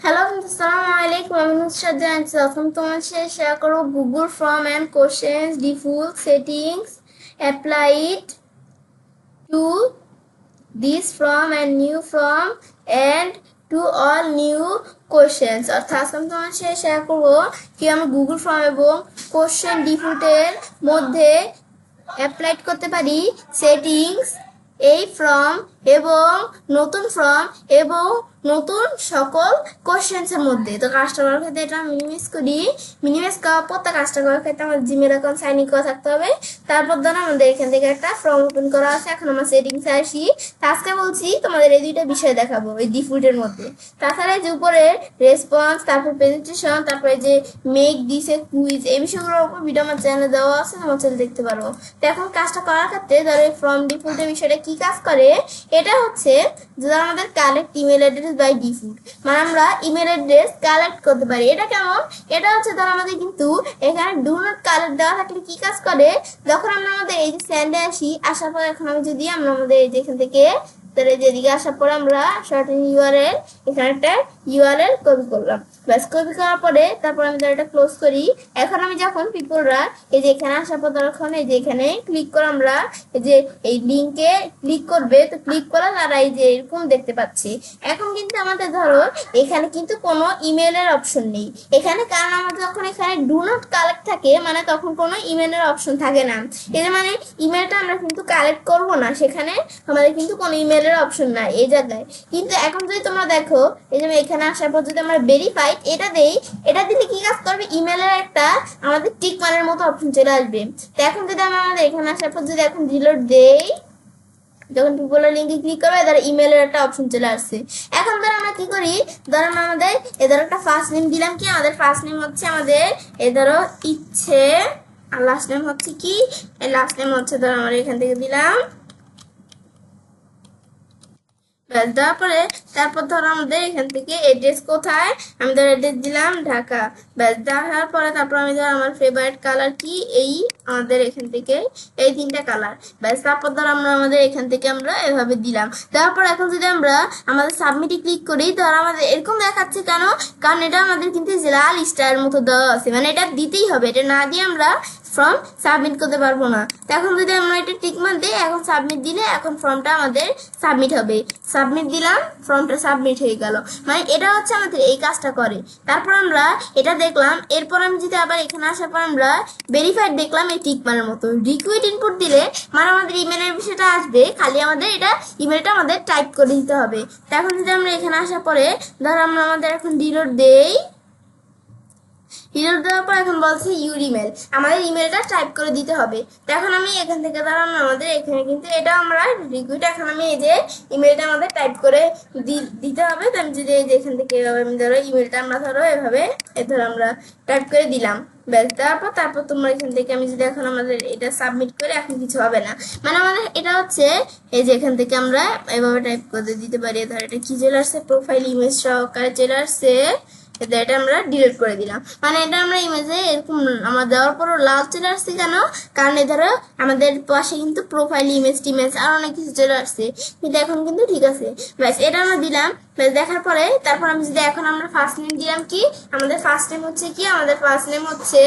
Hello আসসালামু আলাইকুম, আমি নুসরাত জাহান। এখন তোমার সাথে শেয়ার করব Google form and questions default settings applied to this form and new form and to all new questions. অর্থাৎ আজকে আমি তোমার সাথে শেয়ার করবো কি আমরা গুগল ফর্ম এবং কোশ্চেন ডিফল্টের মধ্যে অ্যাপ্লাই করতে পারি সেটিংস এই ফর্ম এবং নতুন ফর্ম এবং নতুন সকল কোশ্চেন্সের মধ্যে। তো কাজটা করার ক্ষেত্রে এটা মিনিমাইজ করার পর তা কাজটা করার ক্ষেত্রে আমাদের জিমেল অ্যাকাউন্ট সাইন ইন করা থাকতে হবে। তারপর ধরো আমাদের এখান থেকে একটা ফর্ম ওপেন করা আছে। এখন আমরা সেটিংসে আসি। আজকে বলছি তোমাদের এই দুইটা বিষয় দেখাবো এই ডিফল্টের মধ্যে। তাছাড়া যে উপরে রেসপন্স, তারপর প্রেজেন্টেশন, তারপরে যে মেক দিস এ কুইজ, এই বিষয়গুলোর উপর ভিডিও আমার চ্যানেলে দেওয়া আছে, আমার চ্যানেল দেখতে পারো। তো এখন কাজটা করার ক্ষেত্রে ধরো ফর্ম ডিফল্টের বিষয়টা কি কাজ করে, এটা হচ্ছে যদি আমাদের collect email address by default, মানে আমরা ইমেল অ্যাড্রেস কালেক্ট করতে পারি। এটা কেমন? এটা হচ্ছে ধর আমাদের কিন্তু এখানে ডু নট কালেক্ট দেওয়া থাকলে কি কাজ করে, যখন আমরা আমাদের এই যে স্যান্ডে আসি, আসার পর এখন আমি যদি আমরা আমাদের এই যে এখান থেকে তাহলে যেদিকে আসার পর আমরা শর্টেন ইউআরএল, এখানে একটা ইউআরএল কপি করলাম। ব্যাস কপি করার পরে তারপর আমি এটা ক্লোজ করি। এখন আমি যখন পিপলরা এই যে এখানে আসার পর তখন এই যে এখানে ক্লিক করে আমরা এই যে এই লিঙ্কে ক্লিক করবে, তো ক্লিক করা তারা এই যে এরকম দেখতে পাচ্ছি। এখন কিন্তু আমাদের ধরো এখানে কিন্তু কোনো ইমেলের অপশন নেই এখানে, কারণ আমাদের যখন এখানে ডু নট কালেক্ট থাকে মানে তখন কোনো ইমেলের অপশন থাকে না। এর মানে ইমেলটা আমরা কিন্তু কালেক্ট করব না, সেখানে আমাদের কিন্তু কোনো ইমেলের অপশন নাই এই জায়গায়। কিন্তু এখন যদি তোমরা দেখো এই যে এখানে আসার পর যদি আমরা ভেরিফাইড এটা দেই, এটা দিলে কি কাজ করবে, ইমেলের একটা আমাদের টিক মানের মতো অপশন চলে আসবে। তো এখন যদি আমরা আমাদের এখানে আসার পর যদি এখন রিলোড দেই, যখন পিপলের লিঙ্কে ক্লিক করবে ধরো ইমেলের একটা অপশন চলে আসছে। এখন ধরো আমরা কি করি, ধরো আমরা আমাদের এ ধরো একটা ফার্স্ট নেম দিলাম, কি আমাদের ফার্স্ট নেম হচ্ছে আমাদের এ ধরো ইচ্ছে, আর লাস্ট নেম হচ্ছে কি, লাস্ট নেম হচ্ছে ধরো আমরা এখান থেকে দিলাম। দেওয়ার পরে তারপর ধরো আমাদের এখান থেকে এড্রেস কোথায়, আমি ধরো এড্রেস দিলাম ঢাকা। ব্যাস দেওয়ার পরে তারপর আমি ধরো আমার ফেভারিট কালার কি, এই আমাদের এখান থেকে এই তিনটা কালার। ব্যাস তারপর ধরো আমরা আমাদের এখান থেকে আমরা এভাবে দিলাম। দেওয়ার পর এখন যদি আমরা আমাদের সাবমিটে ক্লিক করি, ধরো আমাদের এরকম দেখাচ্ছে কেন, কারণ এটা আমাদের কিন্তু লাল স্টারের মতো দেওয়া আছে, মানে এটা দিতেই হবে, এটা না দিয়ে আমরা ফর্ম সাবমিট করতে পারবো না। তো এখন যদি আমরা এটা টিকমার্ক দিই, এখন সাবমিট দিলে এখন ফর্মটা আমাদের সাবমিট হবে। সাবমিট দিলাম, ফর্মটা সাবমিট হয়ে গেল, মানে এটা হচ্ছে আমাদের এই কাজটা করে। তারপর আমরা এটা দেখলাম, এরপর আমি যদি আবার এখানে আসার পর আমরা ভেরিফাইড দেখলাম এই টিকমার্কের মতো। রিকুইড ইনপুট দিলে মানে আমাদের ইমেলের বিষয়টা আসবে, খালি আমাদের এটা ইমেলটা আমাদের টাইপ করে দিতে হবে। তো এখন যদি আমরা এখানে আসার পরে ধরো আমরা আমাদের এখন রিলোড দেই, রিলোড দেওয়ার পর এখন বলছে ইউর ইমেল, আমাদের ইমেলটা টাইপ করে দিতে হবে। তো এখন আমি এখান থেকে ধরো আমাদের এখানে কিন্তু এটা আমরা রিকুইড, এখন আমি এই যে ইমেলটা আমাদের টাইপ করে দিতে হবে। তো আমি যদি এই যে এখান থেকে আমি ধরো ইমেলটা আমরা ধরো এভাবে ধরো আমরা টাইপ করে দিলাম। ব্যাস দেওয়ার পর তারপর তোমরা এখান থেকে আমি যদি এখন আমাদের এটা সাবমিট করে এখন কিছু হবে না, মানে আমাদের এটা হচ্ছে এই যে এখান থেকে আমরা এভাবে টাইপ করে দিতে পারি। ধরো এটা কি চলে আসছে, প্রোফাইল ইমেজ সহকারে চলে আসছে, এটা আমরা ডিলিট করে দিলাম। মানে এটা আমরা ইমেজে এরকম আমরা দেওয়ার পরও লাল চলে আসছে কেন, কারণ ধরো আমাদের পাশে কিন্তু প্রোফাইল ইমেজ টিমেজ আর অনেক কিছু চলে আসছে, কিন্তু এখন কিন্তু ঠিক আছে। ব্যাস এটা আমরা দিলাম। ব্যাস দেখার পরে তারপর আমি যদি এখন আমরা ফার্স্ট নেম দিলাম, কি আমাদের ফার্স্ট নেম হচ্ছে কি, আমাদের ফার্স্ট নেম হচ্ছে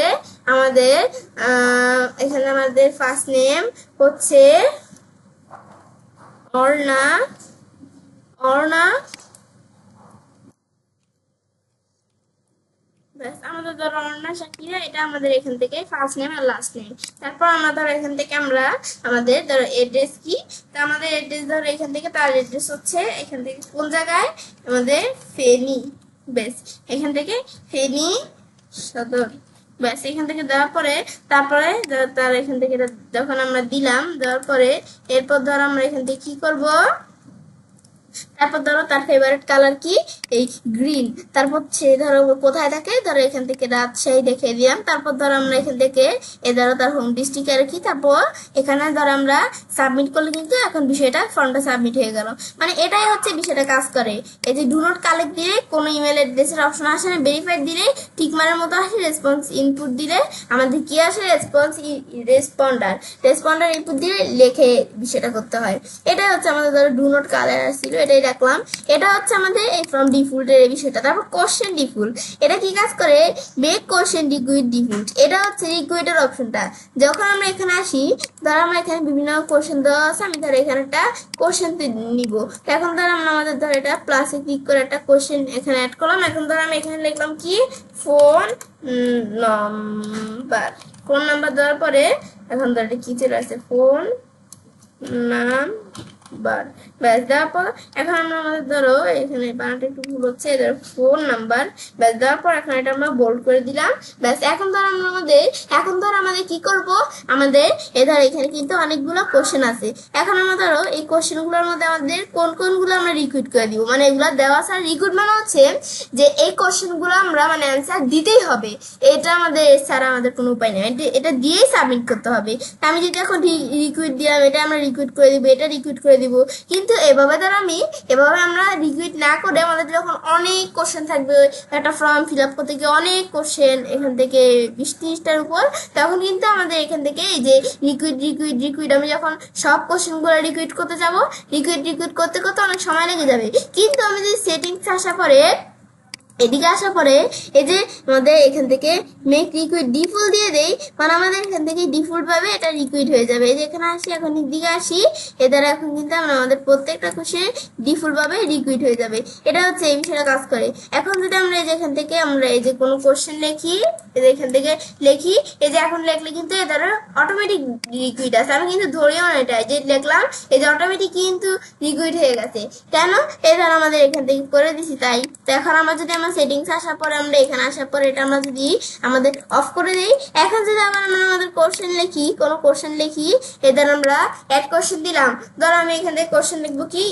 আমাদের এখানে আমাদের ফার্স্ট নেম হচ্ছে অর্ণা, অর্ণা। ব্যাস আমাদের ধরো অর্ণা শাকিরা, এটা আমাদের এখান থেকে ফার্স্ট নেম আর লাস্ট নেম। তারপর আমরা ধরো এখান থেকে আমরা আমাদের ধরো এড্রেস কি, তো আমাদের এড্রেস ধরো এখান থেকে তার এড্রেস হচ্ছে এখান থেকে কোন জায়গায়, আমাদের ফেনী। বেশ এখান থেকে ফেনী সদর। ব্যাস এখান থেকে দেওয়ার পরে তারপরে তার এখান থেকে যখন আমরা দিলাম, দেওয়ার পরে এরপর ধরো আমরা এখান থেকে কি করব, তারপর ধরো তার ফেভারিট কালার কি, এই গ্রিন। তারপর সে ধরো কোথায় থাকে, ধরো এখান থেকে রাজশাহী দেখে দিলাম। তারপর ধরো আমরা এখান থেকে ধরো তার হোম ডিস্ট্রিক্ট আর কি, তারপর এখানে ধরো আমরা সাবমিট করলে কিন্তু এখন বিষয়টা ফর্মটা সাবমিট হয়ে গেল। মানে এটাই হচ্ছে বিষয়টা কাজ করে। এই যে ডু নট কালেক্ট দিলে কোনো ইমেল অ্যাড্রেসের অপশন আসে না, ভেরিফাইড দিলে টিকমারের মতো আসে, রেসপন্স ইনপুট দিলে আমাদের কি আসে, রেসপন্ডার ইনপুট দিলে লেখে বিষয়টা করতে হয়। এটাই হচ্ছে আমাদের ধরো ডু নট কালার আসছিল, এটাই রাখলাম। এটা হচ্ছে আমাদের এই ফ্রম ডিফল্টের এই বিষয়টা। তারপর কোশ্চেন ডিফল্ট, এটা কি কাজ করে? মেক কোশ্চেন লিকুইড ডিফল্ট, এটা হচ্ছে লিকুইডের অপশনটা। যখন আমরা এখানে আসি, ধর আমরা এখানে বিভিন্ন কোশ্চেন দেওয়া আছে, আমি ধর এখানে একটা কোশ্চেন নিব। এখন ধর আমরা আমাদের ধর এটা প্লাসে ক্লিক করে একটা কোশ্চেন এখানে অ্যাড করলাম। এখন ধর আমি এখানে লিখলাম কি ফোন নাম্বার, ফোন নাম্বার দেওয়ার পরে এখন ধর কি চলে আসছে ফোন নাম্বার, ব্যাস দেওয়ার পর এখন আমরা আমাদের ধরো এখানে বানানটা একটু ভুল হচ্ছে, ধরো ফোন নাম্বার, ব্যাস দেওয়ার পর এখন এটা আমরা বোল্ড করে দিলাম। ব্যাস এখন ধর আমরা আমাদের কি করব, আমাদের ধর এখানে কিন্তু অনেকগুলো কোশ্চেন আছে। এখন আমরা ধরো এই কোশ্চেনগুলোর মধ্যে আমাদের কোন কোনগুলো আমরা রিকুইট করে দিব, মানে এগুলো দেওয়া আছে। রিকুইট মানে হচ্ছে যে এই কোশ্চেনগুলো আমরা মানে অ্যান্সার দিতেই হবে, এটা আমাদের ছাড়া আমাদের কোনো উপায় নেই, এটা দিয়েই সাবমিট করতে হবে। আমি যদি এখন রিকুইট দিলাম, এটা আমরা রিকুইট করে দিব, এটা রিকুইট করে দিব। কিন্তু এভাবে আমরা রিকুইট না করে আমাদের যখন অনেক কোশ্চেন থাকবে, একটা ফর্ম ফিল আপ করতে গিয়ে অনেক কোশ্চেন এখান থেকে 20-30টার উপর, তখন কিন্তু আমাদের এখান থেকে এই যে রিকুইট আমি যখন সব কোশ্চেনগুলো রিকুইট করতে যাব, রিকুইট করতে করতে অনেক সময় লেগে যাবে। কিন্তু আমি যদি সেটিংস আসার পরে এদিকে আসার পরে এই যে আমাদের এখান থেকে মেক রিকুইট ডিফল্ট দিয়ে দেই, মানে আমাদের এখান থেকে ডিফল্ট ভাবে এটা রিকুইট হয়ে যাবে। এই যে এখানে আসি, এখন এদিকে আসি, এ দ্বারা এখন কিন্তু আমরা আমাদের প্রত্যেকটা কোশ্চেন ডিফল্ট ভাবে রিকুইট হয়ে যাবে। এটা হচ্ছে এই বিষয়টা কাজ করে। এখন যদি আমরা এই যে এখান থেকে আমরা এই যে কোনো কোশ্চেন লিখি, এই যে এখান থেকে লিখি, এই যে এখন লিখলে কিন্তু এ দ্বারা অটোমেটিক রিকুইট আছে। আমি কিন্তু ধরেও না, এটা যে লিখলাম এই যে অটোমেটিক কিন্তু রিকুইট হয়ে গেছে। কেন? এই দ্বারা আমাদের এখান থেকে করে দিছি তাই। তো এখন আমরা যদি সেটিংস আসার পরে আমরা এখানে আসার পরে এটা আমরা যদি আমাদের অফ করে দিই, এখন যদি আবার আমরা আমাদের কোশ্চেন লিখি, কোনো কোশ্চেন লিখি, এদের আমরা অ্যাড কোশ্চেন দিলাম। ধরো আমি এখান থেকে কোশ্চেন লিখবো কি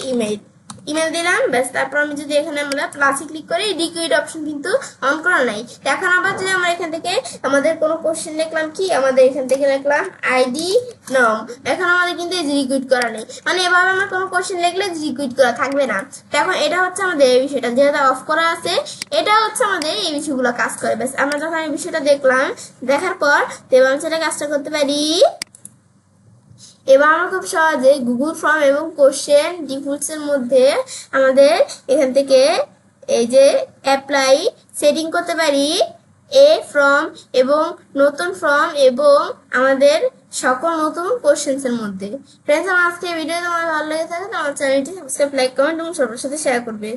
ইমেল দিলাম, ব্যাস। তারপর আমি যদি এখানে আমরা প্লাসে ক্লিক করি, রিকুইট অপশন কিন্তু অন করা নাই। এখন আবার যদি আমরা এখান থেকে আমাদের কোনো কোশ্চেন লিখলাম কি, আমাদের এখান থেকে লিখলাম আইডি নাম, এখন আমাদের কিন্তু এই রিকুইট করা নেই, মানে এভাবে আমরা কোনো কোশ্চেন লিখলে রিকুইট করা থাকবে না। তো এখন এটা হচ্ছে আমাদের এই বিষয়টা, যেহেতু অফ করা আছে, এটা হচ্ছে আমাদের এই বিষয়গুলো কাজ করে। ব্যাস আমরা যখন এই বিষয়টা দেখলাম, দেখার পর এবার আমি সেটা কাজটা করতে পারি। এবার আমরা খুব সহজে গুগল ফর্ম এবং কোশ্চেন ডিফল্টস এর মধ্যে আমাদের এখান থেকে এই যে অ্যাপ্লাই সেটিং করতে পারি এ ফর্ম এবং নতুন ফর্ম এবং আমাদের সকল নতুন কোশ্চেন্স এর মধ্যে। ফ্রেন্ডস, আমার আজকে ভিডিও তোমার ভালো লেগে থাকে তো আমার চ্যানেলটি সাবস্ক্রাইব, লাইক, কমেন্ট এবং সবার সাথে শেয়ার করবে।